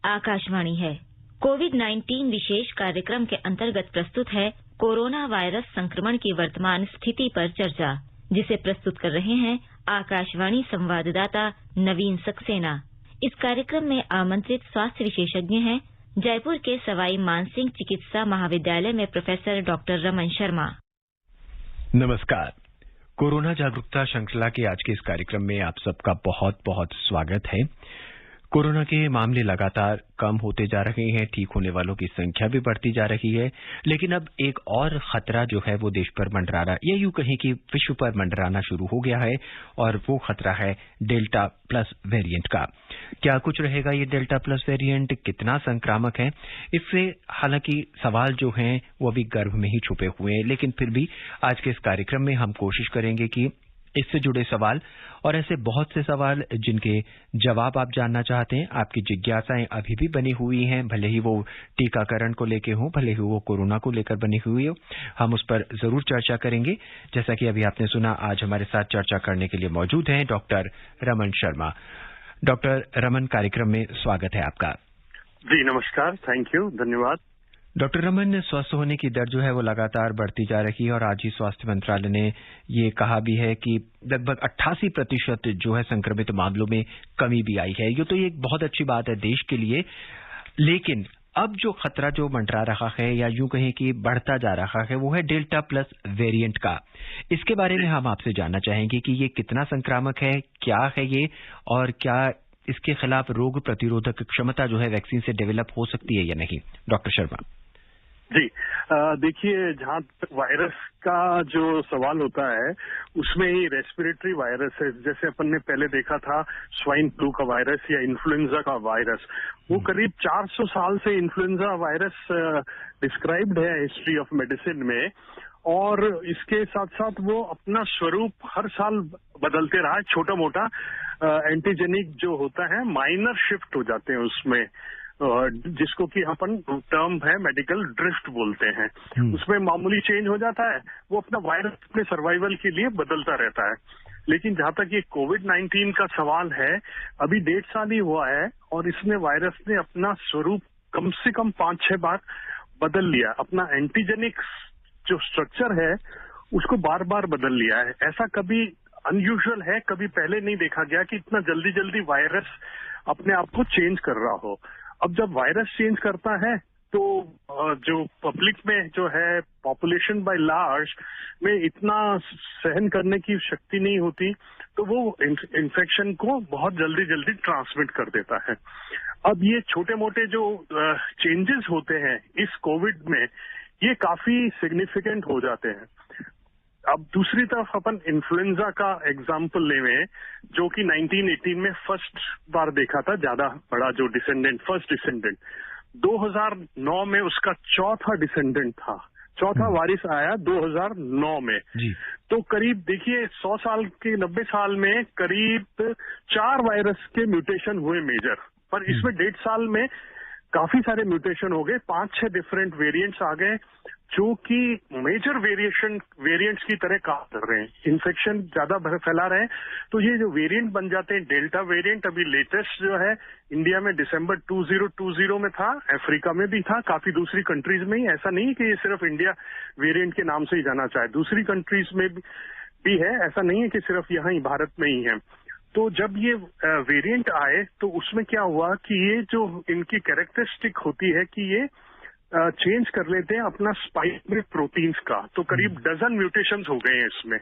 आकाशवाणी है। कोविड-19 विशेष कार्यक्रम के अंतर्गत प्रस्तुत है कोरोना वायरस संक्रमण की वर्तमान स्थिति पर चर्चा, जिसे प्रस्तुत कर रहे हैं आकाशवाणी संवाददाता नवीन सक्सेना। इस कार्यक्रम में आमंत्रित स्वास्थ्य विशेषज्ञ हैं जयपुर के सवाई मानसिंह चिकित्सा महाविद्यालय में प्रोफेसर डॉक्टर रमन शर्मा। नमस्कार। कोरोना जागरूकता श्रृंखला के आज के इस कार्यक्रम में आप सबका बहुत बहुत स्वागत है। कोरोना के मामले लगातार कम होते जा रहे हैं, ठीक होने वालों की संख्या भी बढ़ती जा रही है, लेकिन अब एक और खतरा जो है वो देश पर मंडरा रहा, या यूं कहें कि विश्व पर मंडराना शुरू हो गया है, और वो खतरा है डेल्टा प्लस वेरिएंट का। क्या कुछ रहेगा ये डेल्टा प्लस वेरिएंट, कितना संक्रामक है, इससे हालांकि सवाल जो हैं वो अभी गर्भ में ही छुपे हुए हैं, लेकिन फिर भी आज के इस कार्यक्रम में हम कोशिश करेंगे कि इससे जुड़े सवाल और ऐसे बहुत से सवाल जिनके जवाब आप जानना चाहते हैं, आपकी जिज्ञासाएं अभी भी बनी हुई हैं, भले ही वो टीकाकरण को लेकर हो, भले ही वो कोरोना को लेकर बनी हुई हो, हम उस पर जरूर चर्चा करेंगे। जैसा कि अभी आपने सुना, आज हमारे साथ चर्चा करने के लिए मौजूद हैं डॉक्टर रमन शर्मा। डॉक्टर रमन, कार्यक्रम में स्वागत है आपका। जी नमस्कार, थैंक यू, धन्यवाद। डॉक्टर रमन, स्वस्थ होने की दर जो है वो लगातार बढ़ती जा रही है, और आज ही स्वास्थ्य मंत्रालय ने ये कहा भी है कि लगभग 88% जो है संक्रमित मामलों में कमी भी आई है। ये तो एक बहुत अच्छी बात है देश के लिए, लेकिन अब जो खतरा जो मंडरा रहा है, या यूं कहें कि बढ़ता जा रहा है, वो है डेल्टा प्लस वेरिएंट का। इसके बारे में हम आपसे जानना चाहेंगे कि ये कितना संक्रामक है, क्या है ये, और क्या इसके खिलाफ रोग प्रतिरोधक क्षमता जो है वैक्सीन से डेवलप हो सकती है या नहीं। डॉक्टर शर्मा जी, देखिए, जहाँ तक वायरस का जो सवाल होता है उसमें ही रेस्पिरेटरी वायरस है, जैसे अपन ने पहले देखा था स्वाइन फ्लू का वायरस या इन्फ्लुएंजा का वायरस, वो करीब 400 साल से इन्फ्लुएंजा वायरस डिस्क्राइब्ड है हिस्ट्री ऑफ मेडिसिन में, और इसके साथ साथ वो अपना स्वरूप हर साल बदलते रहा है। छोटा मोटा एंटीजेनिक जो होता है माइनर शिफ्ट हो जाते हैं उसमें, जिसको कि अपन टर्म है मेडिकल ड्रिफ्ट बोलते हैं, उसमें मामूली चेंज हो जाता है, वो अपना वायरस अपने सर्वाइवल के लिए बदलता रहता है। लेकिन जहां तक ये कोविड-19 का सवाल है, अभी 1.5 साल ही हुआ है और इसमें वायरस ने अपना स्वरूप कम से कम 5-6 बार बदल लिया, अपना एंटीजेनिक जो स्ट्रक्चर है उसको बार बार बदल लिया है। ऐसा कभी अनयूजुअल है, कभी पहले नहीं देखा गया कि इतना जल्दी जल्दी वायरस अपने आप को चेंज कर रहा हो। अब जब वायरस चेंज करता है तो जो पब्लिक में जो है पॉपुलेशन बाय लार्ज में इतना सहन करने की शक्ति नहीं होती, तो वो इन्फेक्शन को बहुत जल्दी जल्दी ट्रांसमिट कर देता है। अब ये छोटे मोटे जो चेंजेस होते हैं इस कोविड में, ये काफी सिग्निफिकेंट हो जाते हैं। अब दूसरी तरफ अपन इन्फ्लुएंजा का एग्जाम्पल लें, जो कि 1918 में फर्स्ट बार देखा था, ज्यादा बड़ा जो डिसेंडेंट, फर्स्ट डिसेंडेंट, 2009 में उसका चौथा डिसेंडेंट था, चौथा वारिस आया 2009 में जी। तो करीब देखिए 100 साल के 90 साल में करीब 4 वायरस के म्यूटेशन हुए मेजर, पर इसमें 1.5 साल में काफी सारे म्यूटेशन हो गए, 5-6 डिफरेंट वेरिएंट्स आ गए जो कि मेजर वेरिएंट्स की तरह काम कर रहे हैं, इन्फेक्शन ज्यादा फैला रहे हैं। तो ये जो वेरिएंट बन जाते हैं, डेल्टा वेरिएंट अभी लेटेस्ट जो है इंडिया में दिसंबर 2020 में था, अफ्रीका में भी था, काफी दूसरी कंट्रीज में ही। ऐसा नहीं कि ये सिर्फ इंडिया वेरिएंट के नाम से ही जाना चाहे, दूसरी कंट्रीज में भी है, ऐसा नहीं है कि सिर्फ यहाँ ही भारत में ही है। तो जब ये वेरिएंट आए तो उसमें क्या हुआ कि ये जो इनकी कैरेक्टरिस्टिक होती है कि ये चेंज कर लेते हैं अपना स्पाइक में प्रोटीन्स का, तो करीब डजन म्यूटेशंस हो गए हैं इसमें,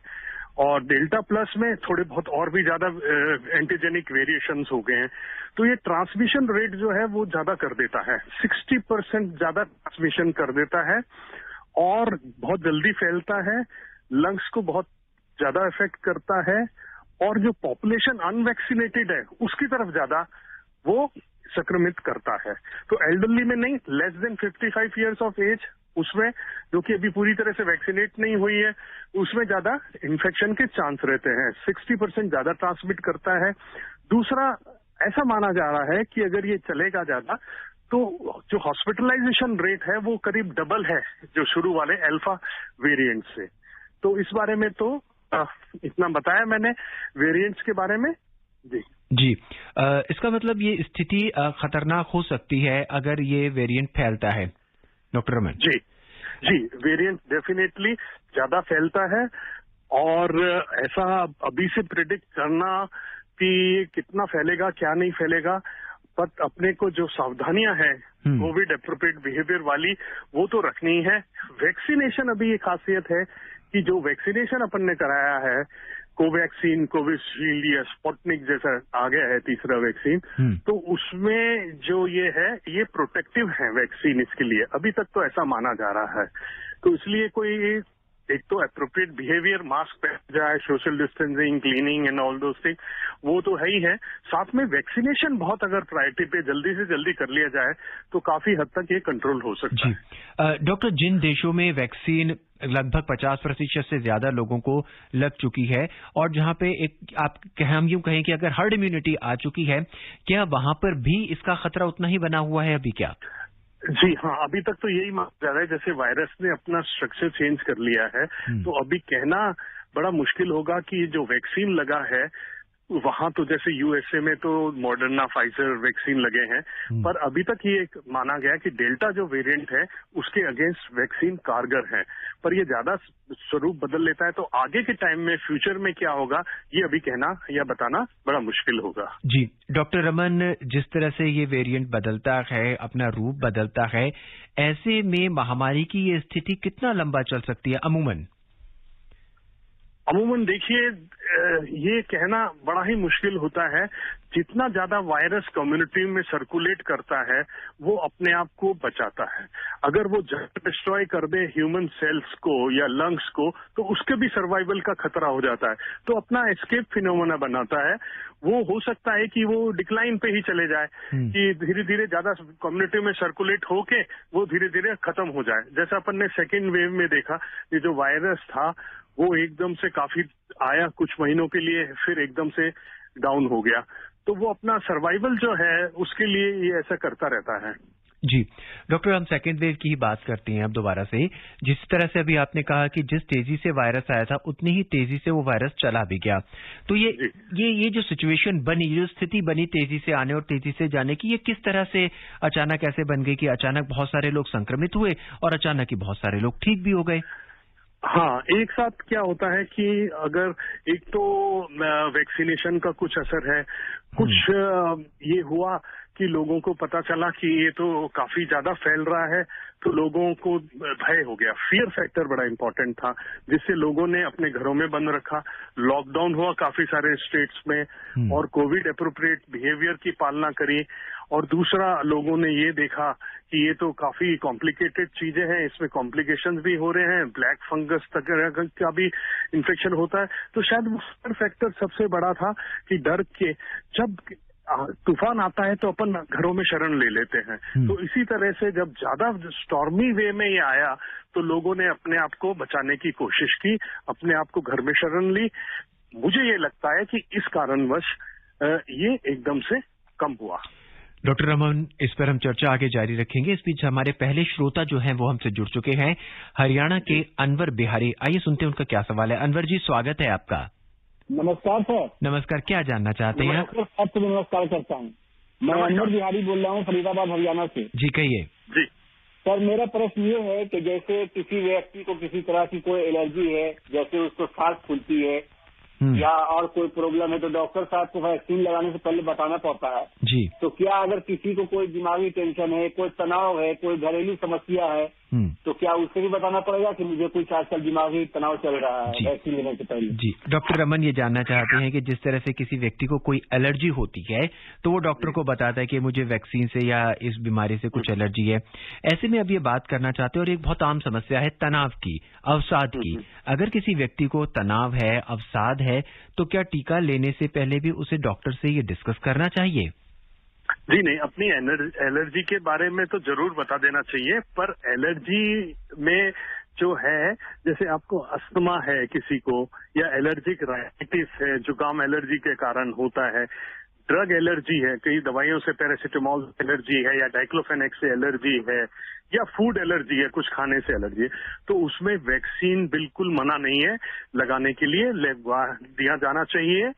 और डेल्टा प्लस में थोड़े बहुत और भी ज्यादा एंटीजेनिक वेरिएशंस हो गए हैं। तो ये ट्रांसमिशन रेट जो है वो ज्यादा कर देता है, 60% ज्यादा ट्रांसमिशन कर देता है, और बहुत जल्दी फैलता है, लंग्स को बहुत ज्यादा इफेक्ट करता है, और जो पॉपुलेशन अनवैक्सीनेटेड है उसकी तरफ ज्यादा वो संक्रमित करता है। तो एल्डरली में नहीं, less than 55 years of age, उसमें जो कि अभी पूरी तरह से वैक्सीनेट नहीं हुई है, उसमें ज्यादा इन्फेक्शन के चांस रहते हैं, 60% ज्यादा ट्रांसमिट करता है। दूसरा, ऐसा माना जा रहा है कि अगर ये चलेगा ज्यादा तो जो हॉस्पिटलाइजेशन रेट है वो करीब डबल है जो शुरू वाले अल्फा वेरिएंट से। तो इस बारे में तो इतना बताया मैंने वेरिएंट्स के बारे में जी। जी, इसका मतलब ये स्थिति खतरनाक हो सकती है अगर ये वेरिएंट फैलता है, डॉक्टर रमन। जी जी, वेरिएंट डेफिनेटली ज्यादा फैलता है और ऐसा अभी से प्रिडिक्ट करना कि कितना फैलेगा क्या नहीं फैलेगा, पर अपने को जो सावधानियां हैं कोविड एप्रोप्रिएट बिहेवियर वाली वो तो रखनी है। वैक्सीनेशन अभी ये खासियत है कि जो वैक्सीनेशन अपन ने कराया है, कोवैक्सीन, कोविशील्ड या स्पुतनिक जैसा आ गया है तीसरा वैक्सीन, तो उसमें जो ये है ये प्रोटेक्टिव है वैक्सीन, इसके लिए अभी तक तो ऐसा माना जा रहा है। तो इसलिए कोई एक तो एप्रोप्रिएट बिहेवियर, मास्क पहन जाए, social distancing, cleaning and all those thing, वो तो है ही है। साथ में वैक्सीनेशन बहुत अगर प्रायोरिटी पे जल्दी से जल्दी कर लिया जाए तो काफी हद तक ये कंट्रोल हो सकता है। डॉक्टर, जिन देशों में वैक्सीन लगभग 50% से ज्यादा लोगों को लग चुकी है और जहां पे हम यूं कहें कि अगर हर्ड इम्यूनिटी आ चुकी है, क्या वहां पर भी इसका खतरा उतना ही बना हुआ है अभी क्या? जी हाँ, अभी तक तो यही माना जा रहा है। जैसे वायरस ने अपना स्ट्रक्चर चेंज कर लिया है, तो अभी कहना बड़ा मुश्किल होगा कि जो वैक्सीन लगा है वहां तो जैसे यूएसए में तो मॉडर्ना, फाइजर वैक्सीन लगे हैं, पर अभी तक ये माना गया कि डेल्टा जो वेरिएंट है उसके अगेंस्ट वैक्सीन कारगर है, पर ये ज्यादा स्वरूप बदल लेता है तो आगे के टाइम में, फ्यूचर में क्या होगा ये अभी कहना या बताना बड़ा मुश्किल होगा। जी डॉक्टर रमन, जिस तरह से ये वेरिएंट बदलता है, अपना रूप बदलता है, ऐसे में महामारी की ये स्थिति कितना लंबा चल सकती है अमूमन? अमूमन देखिए, ये कहना बड़ा ही मुश्किल होता है। जितना ज्यादा वायरस कम्युनिटी में सर्कुलेट करता है वो अपने आप को बचाता है। अगर वो डिस्ट्रॉय कर दे ह्यूमन सेल्स को या लंग्स को तो उसके भी सर्वाइवल का खतरा हो जाता है, तो अपना एस्केप फिनोमेना बनाता है। वो हो सकता है कि वो डिक्लाइन पे ही चले जाए, कि धीरे धीरे ज्यादा कम्युनिटी में सर्कुलेट होके वो धीरे धीरे खत्म हो जाए। जैसा अपन ने सेकेंड वेव में देखा, ये जो वायरस था वो एकदम से काफी आया कुछ महीनों के लिए, फिर एकदम से डाउन हो गया। तो वो अपना सर्वाइवल जो है उसके लिए ये ऐसा करता रहता है। जी डॉक्टर, हम सेकेंड वेव की ही बात करते हैं अब दोबारा से। जिस तरह से अभी आपने कहा कि जिस तेजी से वायरस आया था उतनी ही तेजी से वो वायरस चला भी गया, तो ये जो सिचुएशन बनी, जो स्थिति बनी तेजी से आने और तेजी से जाने की, ये किस तरह से अचानक ऐसे बन गई कि अचानक बहुत सारे लोग संक्रमित हुए और अचानक ही बहुत सारे लोग ठीक भी हो गए? हाँ, एक साथ क्या होता है कि अगर एक तो वैक्सीनेशन का कुछ असर है, कुछ ये हुआ कि लोगों को पता चला कि ये तो काफी ज्यादा फैल रहा है, तो लोगों को भय हो गया। फियर फैक्टर बड़ा इंपॉर्टेंट था, जिससे लोगों ने अपने घरों में बंद रखा। लॉकडाउन हुआ काफी सारे स्टेट्स में और कोविड एप्रोप्रिएट बिहेवियर की पालना करी। और दूसरा, लोगों ने ये देखा कि ये तो काफी कॉम्प्लिकेटेड चीजें हैं, इसमें कॉम्प्लिकेशंस भी हो रहे हैं, ब्लैक फंगस तक का भी इन्फेक्शन होता है। तो शायद वो फैक्टर सबसे बड़ा था कि डर के जब तूफान आता है तो अपन घरों में शरण ले लेते हैं। तो इसी तरह से जब ज्यादा स्टॉर्मी वे में ये आया तो लोगों ने अपने आप को बचाने की कोशिश की, अपने आप को घर में शरण ली। मुझे ये लगता है कि इस कारणवश ये एकदम से कम हुआ। डॉक्टर रमन, इस पर हम चर्चा आगे जारी रखेंगे। इस बीच हमारे पहले श्रोता जो हैं वो हमसे जुड़ चुके हैं, हरियाणा के अनवर बिहारी। आइए सुनते हैं उनका क्या सवाल है। अनवर जी, स्वागत है आपका। नमस्कार सर। नमस्कार, क्या जानना चाहते हैं आप? आपको नमस्कार करता हूँ। मैं अनवर बिहारी बोल रहा हूँ, फरीदाबाद हरियाणा से। जी कहिए। जी सर, मेरा प्रश्न ये है कि जैसे किसी व्यक्ति को किसी तरह की कोई एलर्जी है, जैसे उसको सांस फूलती है या और कोई प्रॉब्लम है, तो डॉक्टर साहब को वैक्सीन लगाने से पहले बताना पड़ता है जी। तो क्या अगर किसी को कोई दिमागी टेंशन है, कोई तनाव है, कोई घरेलू समस्या है, तो क्या उससे भी बताना पड़ेगा कि मुझे कुछ आजकल दिमागी तनाव चल रहा है वैक्सीन लेने से पहले? जी डॉक्टर रमन, ये जानना चाहते हैं कि जिस तरह से किसी व्यक्ति को कोई एलर्जी होती है तो वो डॉक्टर को बताता है कि मुझे वैक्सीन से या इस बीमारी से कुछ एलर्जी है। ऐसे में अब ये बात करना चाहते हैं, और एक बहुत आम समस्या है तनाव की, अवसाद की। अगर किसी व्यक्ति को तनाव है, अवसाद है, तो क्या टीका लेने से पहले भी उसे डॉक्टर से ये डिस्कस करना चाहिए? जी नहीं, अपनी एलर्जी के बारे में तो जरूर बता देना चाहिए, पर एलर्जी में जो है, जैसे आपको अस्थमा है किसी को, या एलर्जिक राइटिस है, जुकाम एलर्जी के कारण होता है, ड्रग एलर्जी है, कई दवाइयों से पैरासिटामोल एलर्जी है, या डाइक्लोफेनेक से एलर्जी है, या फूड एलर्जी है, कुछ खाने से एलर्जी है, तो उसमें वैक्सीन बिल्कुल मना नहीं है लगाने के लिए, दिया जाना चाहिए।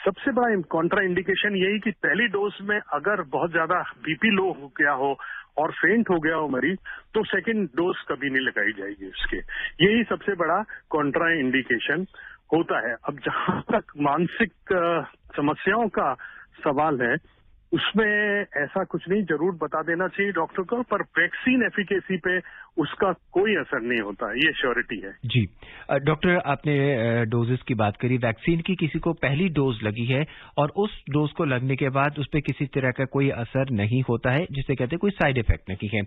सबसे बड़ा कॉन्ट्रा इंडिकेशन यही कि पहली डोज में अगर बहुत ज्यादा बीपी लो हो गया हो और फेंट हो गया हो मरीज, तो सेकंड डोज कभी नहीं लगाई जाएगी उसके। यही सबसे बड़ा कॉन्ट्रा इंडिकेशन होता है। अब जहां तक मानसिक समस्याओं का सवाल है, उसमें ऐसा कुछ नहीं, जरूर बता देना चाहिए डॉक्टर को, पर वैक्सीन एफिकेसी पे उसका कोई असर नहीं होता, ये श्योरिटी है। जी डॉक्टर, आपने डोजेस की बात करी। वैक्सीन की किसी को पहली डोज लगी है और उस डोज को लगने के बाद उस पर किसी तरह का कोई असर नहीं होता है, जिसे कहते हैं कोई साइड इफेक्ट नहीं है,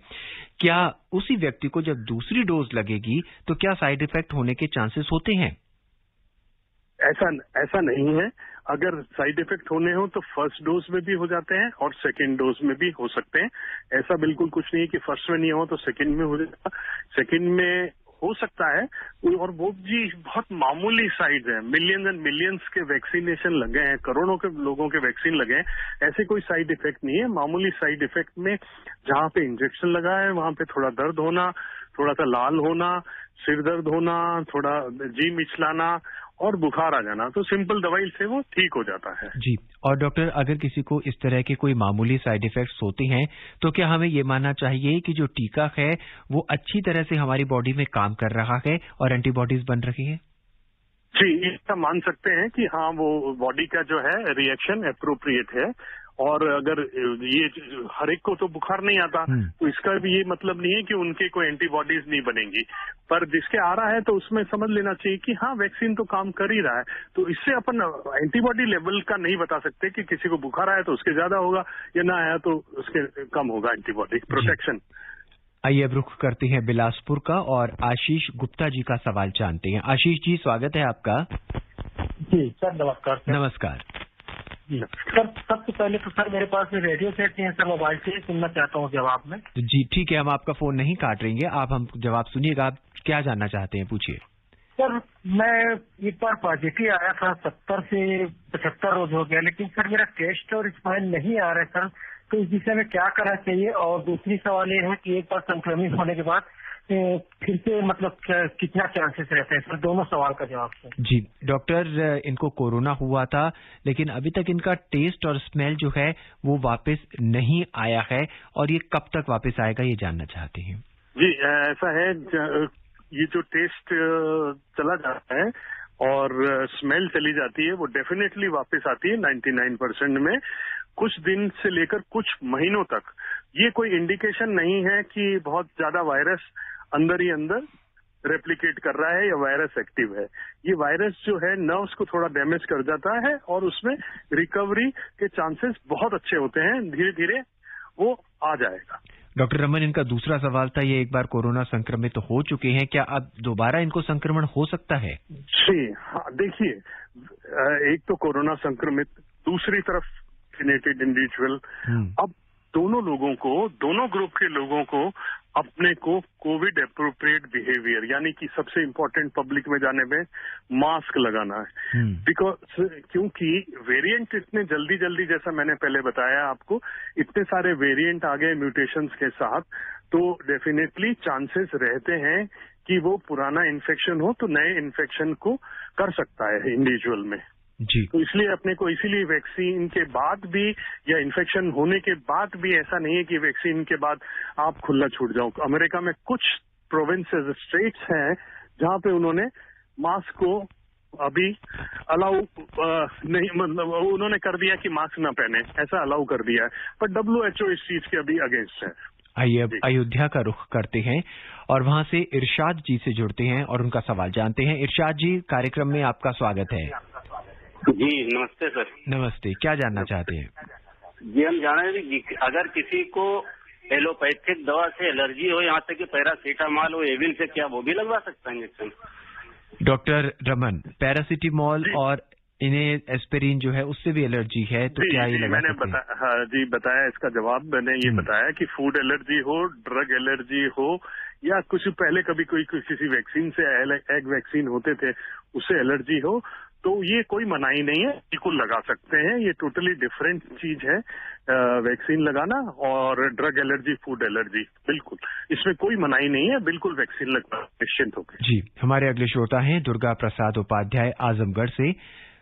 क्या उसी व्यक्ति को जब दूसरी डोज लगेगी तो क्या साइड इफेक्ट होने के चांसेस होते हैं? ऐसा नहीं है। अगर साइड इफेक्ट होने हो तो फर्स्ट डोज में भी हो जाते हैं और सेकंड डोज में भी हो सकते हैं। ऐसा बिल्कुल कुछ नहीं है कि फर्स्ट में नहीं हो तो सेकंड में हो जाएगा। सेकंड में हो सकता है, और वो जी बहुत मामूली साइड है। मिलियंस एंड मिलियंस के वैक्सीनेशन लगे हैं, करोड़ों के लोगों के वैक्सीन लगे हैं, ऐसे कोई साइड इफेक्ट नहीं है। मामूली साइड इफेक्ट में जहां पे इंजेक्शन लगा है वहां पे थोड़ा दर्द होना, थोड़ा सा लाल होना, सिर दर्द होना, थोड़ा जी मिचलाना और बुखार आ जाना, तो सिंपल दवाई से वो ठीक हो जाता है। जी, और डॉक्टर, अगर किसी को इस तरह के कोई मामूली साइड इफेक्ट्स होते हैं तो क्या हमें ये मानना चाहिए कि जो टीका है वो अच्छी तरह से हमारी बॉडी में काम कर रहा है और एंटीबॉडीज बन रही है? जी, इसका मान सकते हैं कि हाँ, वो बॉडी का जो है रिएक्शन एप्रोप्रिएट है। और अगर ये हर एक को तो बुखार नहीं आता, तो इसका भी ये मतलब नहीं है कि उनके कोई एंटीबॉडीज नहीं बनेंगी, पर जिसके आ रहा है तो उसमें समझ लेना चाहिए कि हाँ, वैक्सीन तो काम कर ही रहा है। तो इससे अपन एंटीबॉडी लेवल का नहीं बता सकते कि किसी को बुखार आया तो उसके ज्यादा होगा या ना आया तो उसके कम होगा एंटीबॉडी प्रोटेक्शन। आइए अब रुख करते हैं बिलासपुर का और आशीष गुप्ता जी का सवाल जानते हैं। आशीष जी, स्वागत है आपका। जी सर, नमस्कार। नमस्कार जी सर, सबसे पहले तो सर मेरे पास रेडियो सेट नहीं है सर, मोबाइल से सुनना चाहता हूँ जवाब में। जी ठीक है, हम आपका फोन नहीं काट रहेंगे, आप हम जवाब सुनिएगा। आप क्या जानना चाहते हैं, पूछिए। सर मैं एक बार पॉजिटिव आया था, 70 से 75 रोज हो गया, लेकिन सर मेरा टेस्ट और स्माइल नहीं आ रहा है सर, तो इस विषय में क्या करना चाहिए? और दूसरी सवाल ये है कि एक बार संक्रमित होने के बाद फिर से मतलब कितना चांसेस रहते हैं सर? दोनों सवाल का जवाब सर। जी डॉक्टर, इनको कोरोना हुआ था लेकिन अभी तक इनका टेस्ट और स्मेल जो है वो वापस नहीं आया है, और ये कब तक वापस आएगा ये जानना चाहते हैं। जी ऐसा है, ये जो टेस्ट चला जाता है और स्मेल चली जाती है वो डेफिनेटली वापस आती है 99% में, कुछ दिन से लेकर कुछ महीनों तक। ये कोई इंडिकेशन नहीं है कि बहुत ज्यादा वायरस अंदर ही अंदर रेप्लिकेट कर रहा है या वायरस एक्टिव है। ये वायरस जो है नर्व्स को थोड़ा डैमेज कर जाता है और उसमें रिकवरी के चांसेस बहुत अच्छे होते हैं, धीरे धीरे वो आ जाएगा। डॉक्टर रमन, इनका दूसरा सवाल था, ये एक बार कोरोना संक्रमित हो चुके हैं, क्या अब दोबारा इनको संक्रमण हो सकता है? जी हाँ, देखिए, एक तो कोरोना संक्रमित, दूसरी तरफ वैक्सीनेटेड इंडिविजुअल। अब दोनों लोगों को, दोनों ग्रुप के लोगों को अपने को कोविड एप्रोप्रिएट बिहेवियर, यानी कि सबसे इम्पोर्टेंट पब्लिक में जाने में मास्क लगाना है। बिकॉज क्योंकि वेरिएंट इतने जल्दी जल्दी, जैसा मैंने पहले बताया आपको, इतने सारे वेरिएंट आ गए म्यूटेशंस के साथ, तो डेफिनेटली चांसेस रहते हैं कि वो पुराना इन्फेक्शन हो तो नए इन्फेक्शन को कर सकता है इंडिविजुअल में। जी, तो इसलिए अपने को, इसीलिए वैक्सीन के बाद भी या इन्फेक्शन होने के बाद भी ऐसा नहीं है कि वैक्सीन के बाद आप खुला छूट जाओ। अमेरिका में कुछ प्रोविंसेस, स्टेट्स हैं जहां पे उन्होंने मास्क को अभी अलाउ नहीं, मतलब उन्होंने कर दिया कि मास्क ना पहने, ऐसा अलाउ कर दिया है, पर WHO इस चीज के अभी अगेंस्ट है। आइए अब अयोध्या का रुख करते हैं और वहां से इरशाद जी से जुड़ते हैं और उनका सवाल जानते हैं। इरशाद जी, कार्यक्रम में आपका स्वागत है। जी नमस्ते सर। नमस्ते, क्या जानना चाहते हैं? जी हम जान रहे हैं कि अगर किसी को एलोपैथिक दवा से एलर्जी हो, यहाँ तक कि पैरासीटामॉल हो, एविल से, क्या वो भी लगवा सकता है इंजेक्शन? डॉक्टर रमन, पैरासीटामॉल और इन्हें एस्पिरिन जो है उससे भी एलर्जी है, तो क्या ये लगा सकते हैं? हाँ जी, बताया इसका जवाब। मैंने ये बताया कि फूड एलर्जी हो, ड्रग एलर्जी हो, या कुछ पहले कभी कोई किसी वैक्सीन से, एग वैक्सीन होते थे, उससे एलर्जी हो, तो ये कोई मनाही नहीं है, बिल्कुल लगा सकते हैं। ये टोटली डिफरेंट चीज है, वैक्सीन लगाना और ड्रग एलर्जी, फूड एलर्जी, बिल्कुल इसमें कोई मनाही नहीं है, बिल्कुल वैक्सीन लगना, निश्चिंत होकर। जी, हमारे अगले श्रोता हैं दुर्गा प्रसाद उपाध्याय आजमगढ़ से।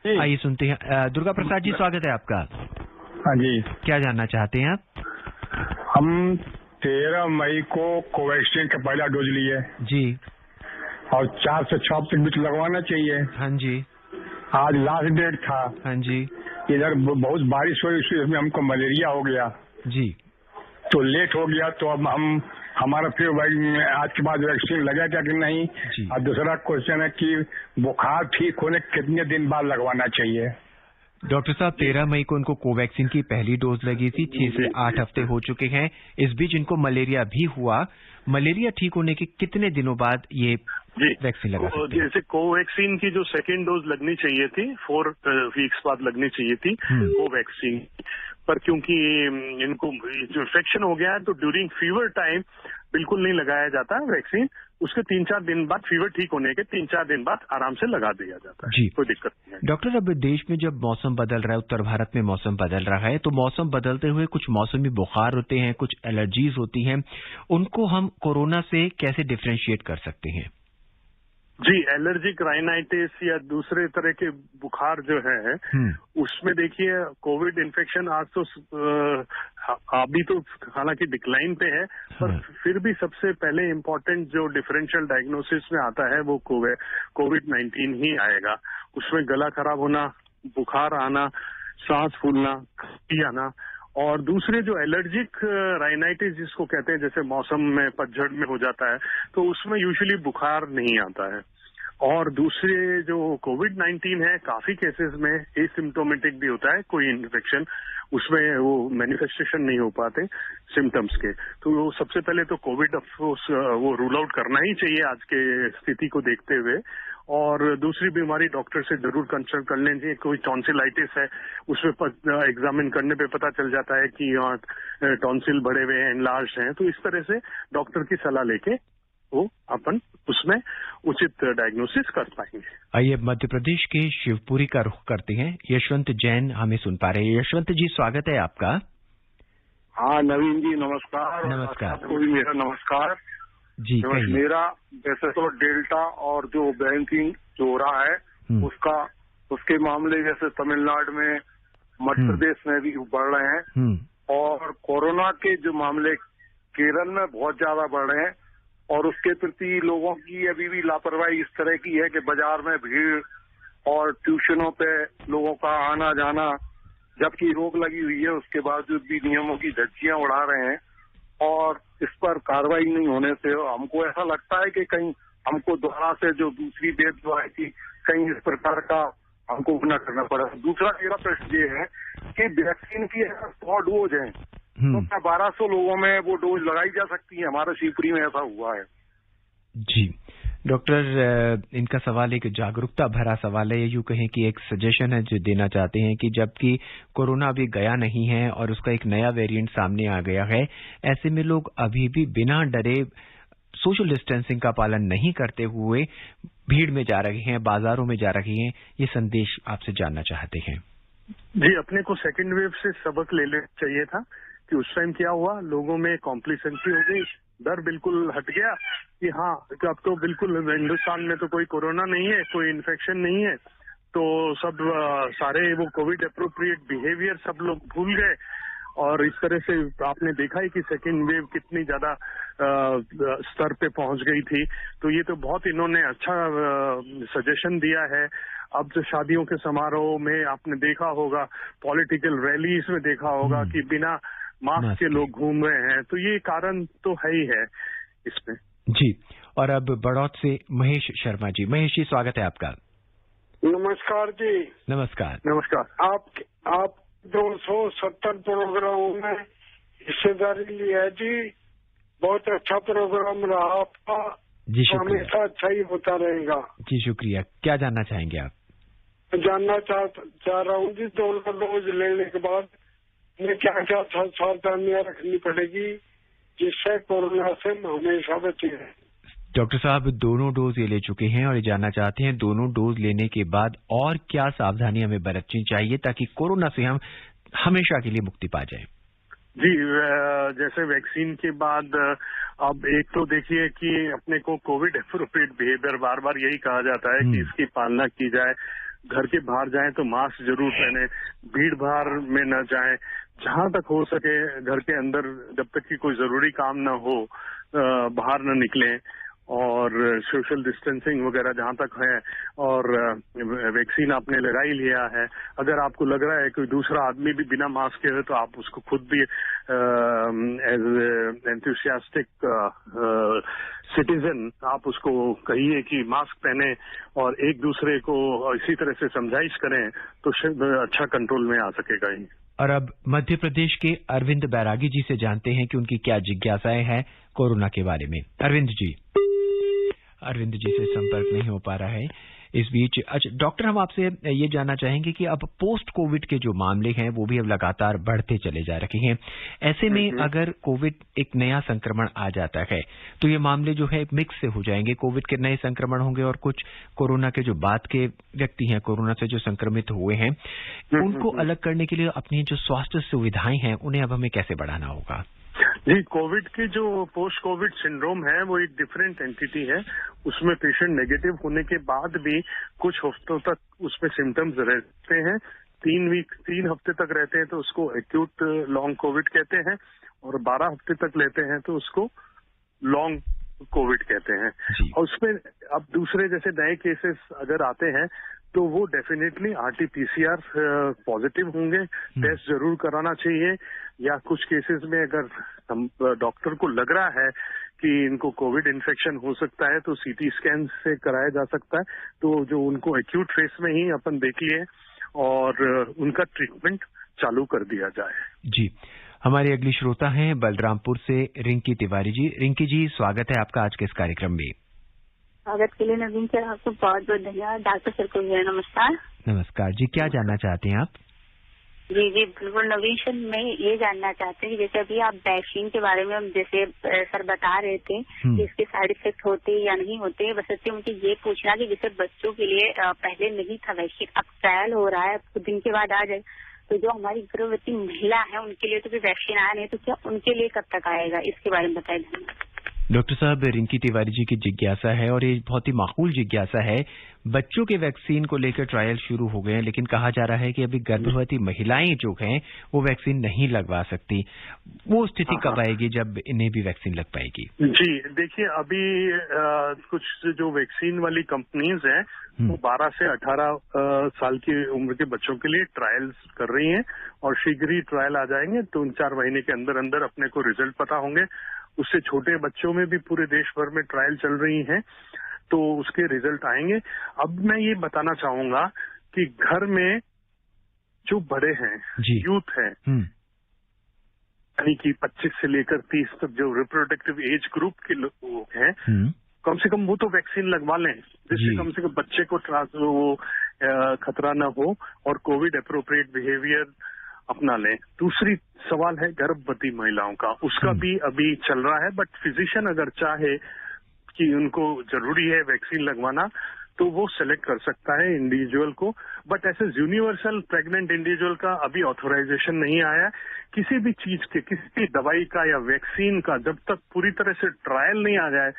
आइए सुनते हैं। दुर्गा प्रसाद जी, स्वागत है आपका। हाँ जी, क्या जानना चाहते हैं आप? हम 13 मई को कोवैक्सीन का पहला डोज लिए जी। और 4 से 6 हफ्ते के बीच लगवाना चाहिए। हाँ जी। आज लास्ट डेट था। हाँ जी। इधर बहुत बारिश हुई, इसमें हमको मलेरिया हो गया जी। तो लेट हो गया, तो अब हमारा फिर आज के बाद वैक्सीन लगेगा कि नहीं जी। और दूसरा क्वेश्चन है कि बुखार ठीक होने कितने दिन बाद लगवाना चाहिए? डॉक्टर साहब, 13 मई को उनको कोवैक्सीन की पहली डोज लगी थी। 6 से 8 हफ्ते हो चुके हैं। इस बीच इनको मलेरिया भी हुआ। मलेरिया ठीक होने के कितने दिनों बाद ये वैक्सीन लगा सकते हैं? जैसे कोवैक्सीन की जो सेकेंड डोज लगनी चाहिए थी 4 वीक्स बाद लगनी चाहिए थी कोवैक्सीन, पर क्योंकि इनको जो इन्फेक्शन हो गया है तो ड्यूरिंग फीवर टाइम बिल्कुल नहीं लगाया जाता वैक्सीन। उसके 3-4 दिन बाद, फीवर ठीक होने के 3-4 दिन बाद आराम से लगा दिया जाता है। जी, कोई दिक्कत नहीं है। डॉक्टर, अब देश में जब मौसम बदल रहा है, उत्तर भारत में मौसम बदल रहा है, तो मौसम बदलते हुए कुछ मौसमी बुखार होते हैं, कुछ एलर्जीज होती हैं, उनको हम कोरोना से कैसे डिफरेंशिएट कर सकते हैं? जी, एलर्जिक राइनाइटिस या दूसरे तरह के बुखार जो है उसमें देखिए कोविड इन्फेक्शन आज तो अभी तो हालांकि डिक्लाइन पे है, पर फिर भी सबसे पहले इम्पोर्टेंट जो डिफरेंशियल डायग्नोसिस में आता है वो कोविड-19 ही आएगा। उसमें गला खराब होना, बुखार आना, सांस फूलना, खांसी आना, और दूसरे जो एलर्जिक राइनाइटिस जिसको कहते हैं, जैसे मौसम में पतझड़ में हो जाता है, तो उसमें यूजुअली बुखार नहीं आता है। और दूसरे जो कोविड-19 है, काफी केसेस में एसिम्प्टोमेटिक भी होता है, कोई इन्फेक्शन उसमें वो मैनिफेस्टेशन नहीं हो पाते सिम्टम्स के। तो वो सबसे पहले तो कोविड वो रूल आउट करना ही चाहिए आज के स्थिति को देखते हुए। और दूसरी बीमारी डॉक्टर से जरूर कंसल्ट कर लें। चाहिए कोई टॉन्सिलाइटिस है, उसमें एग्जामिन करने पे पता चल जाता है कि टॉन्सिल बढ़े हुए हैं, एनलार्ज हैं, तो इस तरह से डॉक्टर की सलाह लेके वो अपन उसमें उचित डायग्नोसिस कर पाएंगे। आइए मध्य प्रदेश के शिवपुरी का रुख करते हैं। यशवंत जैन हमें सुन पा रहे हैं। यशवंत जी, स्वागत है आपका। हाँ नवीन जी, नमस्कार। नमस्कार। आपको भी मेरा नमस्कार जी। मेरा वैसे तो डेल्टा और जो बैंकिंग जो हो रहा है उसके मामले जैसे तमिलनाडु में, मध्य प्रदेश में भी बढ़ रहे हैं, और कोरोना के जो मामले केरल में बहुत ज्यादा बढ़ रहे हैं, और उसके प्रति लोगों की अभी भी लापरवाही इस तरह की है कि बाजार में भीड़ और ट्यूशनों पे लोगों का आना जाना, जबकि रोक लगी हुई है उसके बावजूद भी नियमों की धज्जियां उड़ा रहे हैं, और इस पर कार्रवाई नहीं होने से हमको ऐसा लगता है कि कहीं हमको दोबारा से जो दूसरी वेव जो आई थी, कहीं इस प्रकार का हमको न करना पड़ा। दूसरा मेरा प्रश्न ये है कि वैक्सीन की 100 डोज है तो क्या 1200 लोगों में वो डोज लगाई जा सकती है? हमारे शिवपुरी में ऐसा हुआ है। जी डॉक्टर, इनका सवाल एक जागरूकता भरा सवाल है, यूं कहें कि एक सजेशन है जो देना चाहते हैं कि जबकि कोरोना अभी गया नहीं है और उसका एक नया वेरिएंट सामने आ गया है, ऐसे में लोग अभी भी बिना डरे सोशल डिस्टेंसिंग का पालन नहीं करते हुए भीड़ में जा रहे हैं, बाजारों में जा रहे हैं। ये संदेश आपसे जानना चाहते हैं। जी, अपने को सेकेंड वेव से सबक ले लेना चाहिए था कि उस टाइम क्या हुआ, लोगों में कॉम्प्लिसेंसी हो गई, डर बिल्कुल हट गया कि हाँ कि अब तो बिल्कुल हिंदुस्तान में तो कोई कोरोना नहीं है, कोई इन्फेक्शन नहीं है, तो सब सारे वो कोविड अप्रोप्रिएट बिहेवियर सब लोग भूल गए। और इस तरह से आपने देखा है कि सेकेंड वेव कितनी ज्यादा स्तर पे पहुंच गई थी। तो ये तो बहुत इन्होंने अच्छा सजेशन दिया है। अब जो शादियों के समारोह में आपने देखा होगा, पॉलिटिकल रैलीज में देखा होगा कि बिना मास्क के लोग घूम रहे हैं, तो ये कारण तो है ही है इसमें। जी, और अब बड़ौत से महेश शर्मा जी। महेश जी, स्वागत है आपका। नमस्कार जी। नमस्कार। नमस्कार। आप 270 प्रोग्रामों में हिस्सेदारी ली है जी, बहुत अच्छा प्रोग्राम रहा आपका जी, शुक्रिया। हमेशा अच्छा ही होता रहेगा जी, शुक्रिया। क्या जानना चाहेंगे आप? जानना चाह रहा हूँ जी, दोनों डोज लेने के बाद में क्या क्या सावधानियां रखनी पड़ेगी जिससे कोरोना से हमेशा बचे रहें? डॉक्टर साहब दोनों डोज ये ले चुके हैं और ये जानना चाहते हैं दोनों डोज लेने के बाद और क्या सावधानी हमें बरतनी चाहिए ताकि कोरोना से हम हमेशा के लिए मुक्ति पा जाएं। जी, जैसे वैक्सीन के बाद अब एक तो देखिए कि अपने को कोविड एप्रोप्रिएट बिहेवियर बार बार यही कहा जाता है कि इसकी पालना की जाए। घर के बाहर जाएं तो मास्क जरूर पहने, भीड़ भाड़ में न जाएं, जहां तक हो सके घर के अंदर जब तक कि कोई जरूरी काम ना हो बाहर न निकलें, और सोशल डिस्टेंसिंग वगैरह जहां तक है, और वैक्सीन आपने लगा ही लिया है, अगर आपको लग रहा है कोई दूसरा आदमी भी बिना मास्क के है तो आप उसको खुद भी एज एंथुसियास्टिक सिटीजन आप उसको कहिए कि मास्क पहने और एक दूसरे को इसी तरह से समझाइश करें तो शायद अच्छा कंट्रोल में आ सकेगा ही। और अब मध्य प्रदेश के अरविंद बैरागी जी से जानते हैं कि उनकी क्या जिज्ञासाएं हैं कोरोना के बारे में। अरविंद जी से संपर्क नहीं हो पा रहा है इस बीच। अच्छा डॉक्टर, हम आपसे ये जानना चाहेंगे कि अब पोस्ट कोविड के जो मामले हैं वो भी अब लगातार बढ़ते चले जा रहे हैं। ऐसे में अगर कोविड एक नया संक्रमण आ जाता है तो ये मामले जो है मिक्स से हो जाएंगे, कोविड के नए संक्रमण होंगे और कुछ कोरोना के जो बाद के व्यक्ति हैं, कोरोना से जो संक्रमित हुए हैं, उनको अलग करने के लिए अपनी जो स्वास्थ्य सुविधाएं हैं उन्हें अब हमें कैसे बढ़ाना होगा? जी, कोविड की जो पोस्ट कोविड सिंड्रोम है वो एक डिफरेंट एंटिटी है। उसमें पेशेंट नेगेटिव होने के बाद भी कुछ हफ्तों तक उसमें सिम्टम्स रहते हैं, 3 हफ्ते तक रहते हैं तो उसको एक्यूट लॉन्ग कोविड कहते हैं, और 12 हफ्ते तक लेते हैं तो उसको लॉन्ग कोविड कहते हैं। और उसमें अब दूसरे जैसे नए केसेस अगर आते हैं तो वो डेफिनेटली RT-PCR पॉजिटिव होंगे, टेस्ट जरूर कराना चाहिए, या कुछ केसेस में अगर डॉक्टर को लग रहा है कि इनको कोविड इन्फेक्शन हो सकता है तो CT स्कैन से कराया जा सकता है, तो जो उनको एक्यूट फेस में ही अपन देख लिए और उनका ट्रीटमेंट चालू कर दिया जाए। जी, हमारे अगली श्रोता हैं बलरामपुर से रिंकी तिवारी जी। रिंकी जी, स्वागत है आपका आज के इस कार्यक्रम में। स्वागत के लिए नवीन सर आपको बहुत बहुत धन्यवाद। डॉक्टर सर को भी नमस्कार। नमस्कार जी, क्या जानना चाहते हैं आप? जी बिल्कुल नवीन सर, मैं ये जानना चाहती हूँ कि जैसे अभी आप वैक्सीन के बारे में जैसे सर बता रहे थे कि इसके साइड इफेक्ट होते या नहीं होते, बस मुझे ये पूछना कि जैसे बच्चों के लिए पहले नहीं था वैक्सीन, अब ट्रायल हो रहा है, कुछ दिन के बाद आ जाए, तो जो हमारी गर्भवती महिला है उनके लिए तो भी वैक्सीन आया नहीं, तो क्या उनके लिए कब तक आएगा, इसके बारे में बताइए। धन्यवाद। डॉक्टर साहब, रिंकी तिवारी जी की जिज्ञासा है और ये बहुत ही माकूल जिज्ञासा है। बच्चों के वैक्सीन को लेकर ट्रायल शुरू हो गए हैं, लेकिन कहा जा रहा है कि अभी गर्भवती महिलाएं जो हैं वो वैक्सीन नहीं लगवा सकती। वो स्थिति कब आएगी जब इन्हें भी वैक्सीन लग पाएगी? जी देखिए, अभी कुछ जो वैक्सीन वाली कंपनीज हैं वो 12 से 18 साल की उम्र के बच्चों के लिए ट्रायल्स कर रही हैं, और शीघ्र ही ट्रायल आ जाएंगे। 3-4 महीने के अंदर अंदर अपने को रिजल्ट पता होंगे। उससे छोटे बच्चों में भी पूरे देश भर में ट्रायल चल रही हैं, तो उसके रिजल्ट आएंगे। अब मैं ये बताना चाहूंगा कि घर में जो बड़े हैं, यूथ है, यानी कि 25 से लेकर 30 तक जो रिप्रोडक्टिव एज ग्रुप के लोग हैं, कम से कम वो तो वैक्सीन लगवा लें, जिससे कम से कम बच्चे को खतरा न हो और कोविड अप्रोप्रिएट बिहेवियर अपना लें। दूसरी सवाल है गर्भवती महिलाओं का, उसका भी अभी चल रहा है, बट फिजिशियन अगर चाहे कि उनको जरूरी है वैक्सीन लगवाना तो वो सेलेक्ट कर सकता है इंडिविजुअल को, बट ऐसे यूनिवर्सल प्रेग्नेंट इंडिविजुअल का अभी ऑथराइजेशन नहीं आया। किसी भी चीज के, किसी भी दवाई का या वैक्सीन का जब तक पूरी तरह से ट्रायल नहीं आ जाए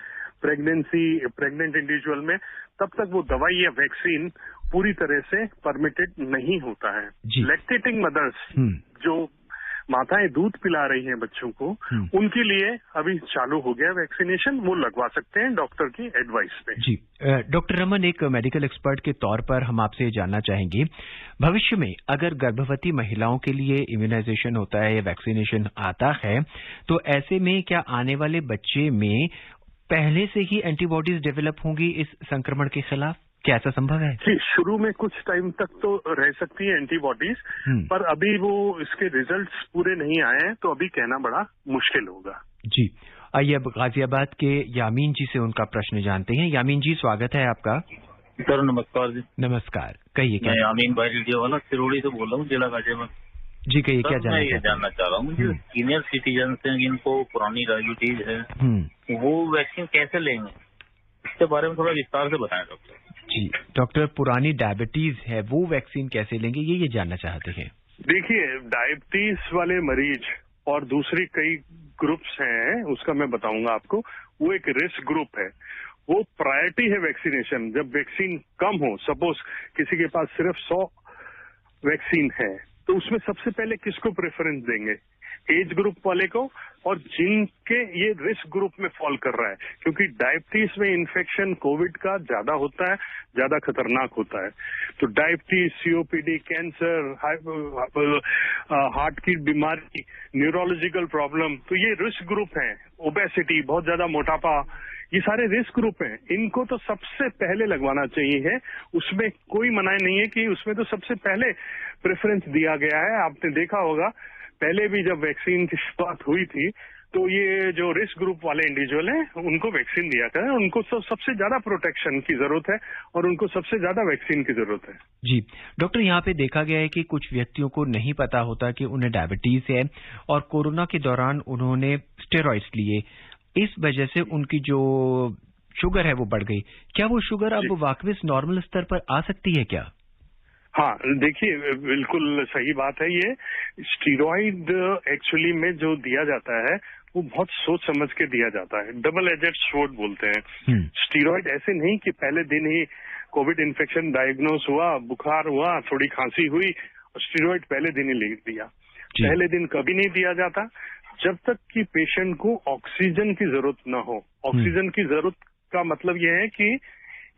प्रेग्नेंट इंडिविजुअल में, तब तक वो दवाई या वैक्सीन पूरी तरह से परमिटेड नहीं होता है। लैक्टेटिंग मदर्स जो माताएं दूध पिला रही हैं बच्चों को, उनके लिए अभी चालू हो गया वैक्सीनेशन, वो लगवा सकते हैं डॉक्टर की एडवाइस पे। जी डॉक्टर रमन, एक मेडिकल एक्सपर्ट के तौर पर हम आपसे जानना चाहेंगे, भविष्य में अगर गर्भवती महिलाओं के लिए इम्यूनाइजेशन होता है या वैक्सीनेशन आता है, तो ऐसे में क्या आने वाले बच्चे में पहले से ही एंटीबॉडीज डेवलप होंगी इस संक्रमण के खिलाफ? क्या ऐसा संभव है? जी, शुरू में कुछ टाइम तक तो रह सकती है एंटीबॉडीज, पर अभी वो इसके रिजल्ट्स पूरे नहीं आए हैं, तो अभी कहना बड़ा मुश्किल होगा। जी, आइए अब गाजियाबाद के यामीन जी से उनका प्रश्न जानते हैं। यामीन जी, स्वागत है आपका। सर नमस्कार जी। नमस्कार, कहिए। क्या? मैं यामीन भाई रेडियोवाला सिरोड़ी से बोल रहा हूँ, जिला गाजियाबाद। जी कहिए, क्या जानना? मैं ये जानना चाह रहा हूँ, जो सीनियर सिटीजन हैं जिनको पुरानी डायबिटीज है, वो वैक्सीन कैसे लेंगे, इसके बारे में थोड़ा विस्तार से बताएं डॉक्टर। जी डॉक्टर, पुरानी डायबिटीज है वो वैक्सीन कैसे लेंगे, ये जानना चाहते हैं। देखिए, डायबिटीज वाले मरीज और दूसरी कई ग्रुप्स हैं, उसका मैं बताऊंगा आपको। वो एक रिस्क ग्रुप है, वो प्रायोरिटी है वैक्सीनेशन। जब वैक्सीन कम हो, सपोज किसी के पास सिर्फ 100 वैक्सीन है, तो उसमें सबसे पहले किसको प्रेफरेंस देंगे? एज ग्रुप वाले को, और जिनके ये रिस्क ग्रुप में फॉल कर रहा है, क्योंकि डायबिटीज में इन्फेक्शन कोविड का ज्यादा होता है, ज्यादा खतरनाक होता है। तो डायबिटीज, सीओपीडी, कैंसर, हार्ट की बीमारी, न्यूरोलॉजिकल प्रॉब्लम, तो ये रिस्क ग्रुप हैं। ओबेसिटी, बहुत ज्यादा मोटापा, ये सारे रिस्क ग्रुप हैं। इनको तो सबसे पहले लगवाना चाहिए, उसमें कोई मनाही नहीं है कि उसमें तो सबसे पहले प्रेफरेंस दिया गया है। आपने देखा होगा पहले भी जब वैक्सीन की शुरुआत हुई थी, तो ये जो रिस्क ग्रुप वाले इंडिविजुअल हैं उनको वैक्सीन दिया था, उनको तो सबसे ज्यादा प्रोटेक्शन की जरूरत है और उनको सबसे ज्यादा वैक्सीन की जरूरत है। जी डॉक्टर, यहाँ पे देखा गया है कि कुछ व्यक्तियों को नहीं पता होता कि उन्हें डायबिटीज है और कोरोना के दौरान उन्होंने स्टेरॉइड्स लिए, इस वजह से उनकी जो शुगर है वो बढ़ गई। क्या वो शुगर अब वाकई नॉर्मल स्तर पर आ सकती है क्या? हाँ, देखिए बिल्कुल सही बात है। ये स्टीरॉइड एक्चुअली में जो दिया जाता है वो बहुत सोच समझ के दिया जाता है, डबल एजेड स्वॉर्ड बोलते हैं। स्टीरॉइड ऐसे नहीं कि पहले दिन ही कोविड इन्फेक्शन डायग्नोस हुआ, बुखार हुआ, थोड़ी खांसी हुई और स्टीरॉइड पहले दिन ही लिख दिया। पहले दिन कभी नहीं दिया जाता जब तक कि पेशेंट को ऑक्सीजन की जरूरत न हो। ऑक्सीजन की जरूरत का मतलब यह है कि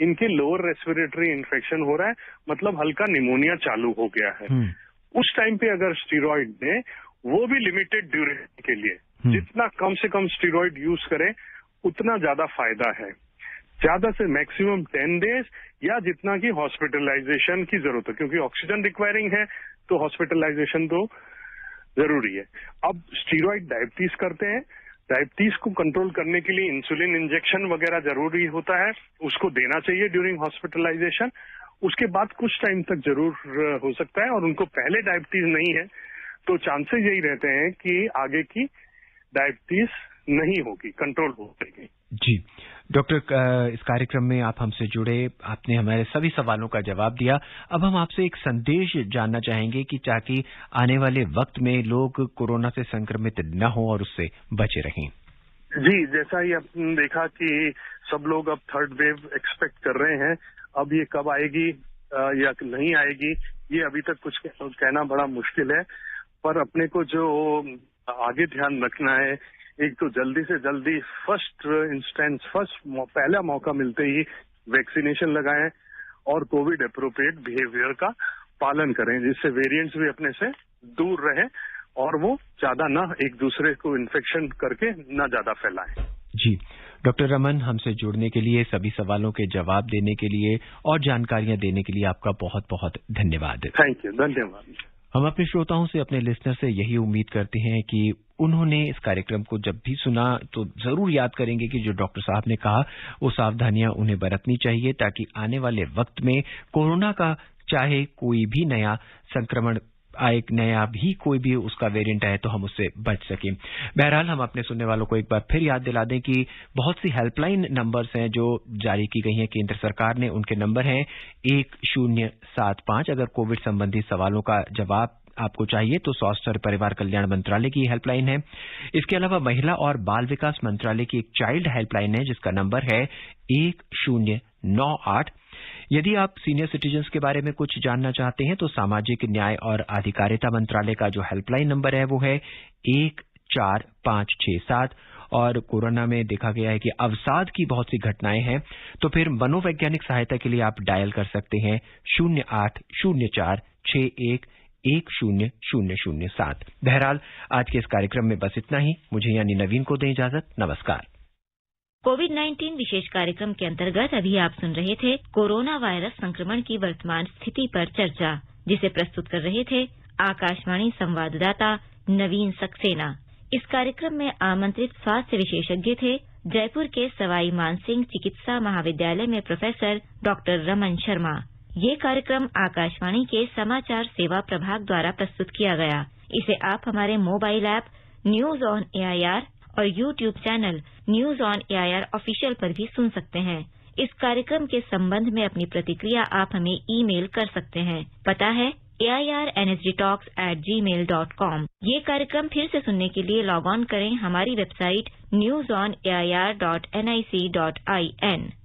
इनके लोअर रेस्पिरेटरी इन्फेक्शन हो रहा है, मतलब हल्का निमोनिया चालू हो गया है। उस टाइम पे अगर स्टीरॉइड दें, वो भी लिमिटेड ड्यूरेशन के लिए, जितना कम से कम स्टीरॉइड यूज करें उतना ज्यादा फायदा है। ज्यादा से मैक्सिमम 10 डेज या जितना की हॉस्पिटलाइजेशन की जरूरत है, क्योंकि ऑक्सीजन रिक्वायरिंग है तो हॉस्पिटलाइजेशन तो जरूरी है। अब स्टीरॉइड डायबिटीज करते हैं, डायबिटीज को कंट्रोल करने के लिए इंसुलिन इंजेक्शन वगैरह जरूरी होता है, उसको देना चाहिए ड्यूरिंग हॉस्पिटलाइजेशन। उसके बाद कुछ टाइम तक जरूर हो सकता है, और उनको पहले डायबिटीज नहीं है तो चांसेस यही रहते हैं कि आगे की डायबिटीज नहीं होगी, कंट्रोल हो जाएगी। जी डॉक्टर, इस कार्यक्रम में आप हमसे जुड़े, आपने हमारे सभी सवालों का जवाब दिया। अब हम आपसे एक संदेश जानना चाहेंगे कि ताकि आने वाले वक्त में लोग कोरोना से संक्रमित न हो और उससे बचे रहें। जी, जैसा ही आपने देखा कि सब लोग अब थर्ड वेव एक्सपेक्ट कर रहे हैं। अब ये कब आएगी या नहीं आएगी, ये अभी तक कुछ कहना बड़ा मुश्किल है, पर अपने को जो आगे ध्यान रखना है, एक तो जल्दी से जल्दी पहला मौका मिलते ही वैक्सीनेशन लगाएं और कोविड अप्रोप्रिएट बिहेवियर का पालन करें, जिससे वेरिएंट्स भी अपने से दूर रहें और वो ज्यादा ना एक दूसरे को इन्फेक्शन करके ना ज्यादा फैलाएं। जी डॉक्टर रमन, हमसे जुड़ने के लिए, सभी सवालों के जवाब देने के लिए और जानकारियां देने के लिए आपका बहुत बहुत धन्यवाद। थैंक यू, धन्यवाद। हम अपने श्रोताओं से, अपने लिसनर से यही उम्मीद करते हैं कि उन्होंने इस कार्यक्रम को जब भी सुना तो जरूर याद करेंगे कि जो डॉक्टर साहब ने कहा वो सावधानियां उन्हें बरतनी चाहिए, ताकि आने वाले वक्त में कोरोना का चाहे कोई भी नया संक्रमण आए, नया भी कोई भी उसका वेरिएंट आए, तो हम उससे बच सकें। बहरहाल, हम अपने सुनने वालों को एक बार फिर याद दिला दें कि बहुत सी हेल्पलाइन नंबर्स हैं जो जारी की गई हैं केंद्र सरकार ने। उनके नंबर हैं 1075। अगर कोविड संबंधी सवालों का जवाब आपको चाहिए तो स्वास्थ्य और परिवार कल्याण मंत्रालय की हेल्पलाइन है। इसके अलावा महिला और बाल विकास मंत्रालय की एक चाइल्ड हेल्पलाइन है जिसका नंबर है 1098। यदि आप सीनियर सिटीजन्स के बारे में कुछ जानना चाहते हैं तो सामाजिक न्याय और अधिकारिता मंत्रालय का जो हेल्पलाइन नंबर है वो है 14567। और कोरोना में देखा गया है कि अवसाद की बहुत सी घटनाएं हैं, तो फिर मनोवैज्ञानिक सहायता के लिए आप डायल कर सकते हैं 0804611007। बहरहाल, आज के इस कार्यक्रम में बस इतना ही। मुझे यानी नवीन को दें इजाजत। नमस्कार। कोविड-19 विशेष कार्यक्रम के अंतर्गत अभी आप सुन रहे थे कोरोना वायरस संक्रमण की वर्तमान स्थिति पर चर्चा, जिसे प्रस्तुत कर रहे थे आकाशवाणी संवाददाता नवीन सक्सेना। इस कार्यक्रम में आमंत्रित स्वास्थ्य विशेषज्ञ थे जयपुर के सवाई मानसिंह चिकित्सा महाविद्यालय में प्रोफेसर डॉक्टर रमन शर्मा। ये कार्यक्रम आकाशवाणी के समाचार सेवा प्रभाग द्वारा प्रस्तुत किया गया। इसे आप हमारे mobile app news on AIR और YouTube channel news on AIR official पर भी सुन सकते हैं। इस कार्यक्रम के संबंध में अपनी प्रतिक्रिया आप हमें ईमेल कर सकते हैं। पता है AIRNSDtalks@gmail.com। ये कार्यक्रम फिर से सुनने के लिए लॉग ऑन करें हमारी वेबसाइट newsonair.nic.in।